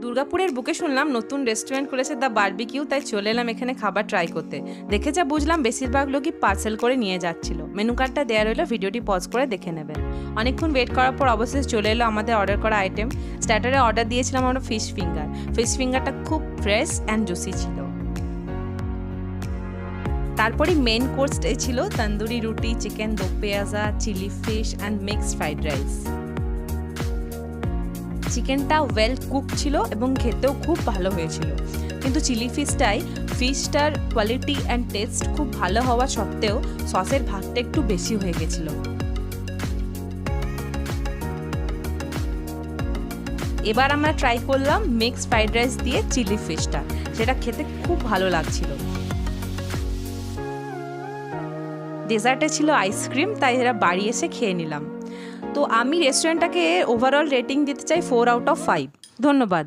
দুর্গাপুরের বুকে শুনলাম নতুন রেস্টুরেন্ট খুলেছে দ্য বারবিকিউ, তাই চলে এলাম এখানে খাবার ট্রাই করতে। দেখে যা বুঝলাম বেশিরভাগ লোকই পার্সেল করে নিয়ে যাচ্ছিল। মেনু কার্ডটা দেওয়া রইলো, ভিডিওটি পজ করে দেখে নেবেন। অনেকক্ষণ ওয়েট করার পর অবশেষে চলে এলো আমাদের অর্ডার করা আইটেম। স্টার্টারে অর্ডার দিয়েছিলাম আমরা ফিশ ফিঙ্গারটা খুব ফ্রেশ অ্যান্ড জুসি ছিল। তারপরে মেন কোর্সে ছিল তন্দুরি রুটি, chicken do pyaza, chilli fish and mixed fried rice. চিকেনটা ওয়েল কুক ছিল এবং খেতেও খুব ভালো হয়েছিল, কিন্তু চিলি ফিশটার কোয়ালিটি অ্যান্ড টেস্ট খুব ভালো হওয়া সত্ত্বেও সসের ভাগটা একটু বেশি হয়ে গেছিল। এবার আমরা ট্রাই করলাম মিক্সড ফ্রাইড রাইস দিয়ে চিলি ফিশটা, সেটা খেতে খুব ভালো লাগছিল। ডেজার্টে ছিল আইসক্রিম, তাই এরা বাড়ি এসে খেয়ে নিলাম। তো আমি রেস্টুরেন্টটাকে ওভারঅল রেটিং দিতে চাই 4 আউট অফ 5। ধন্যবাদ।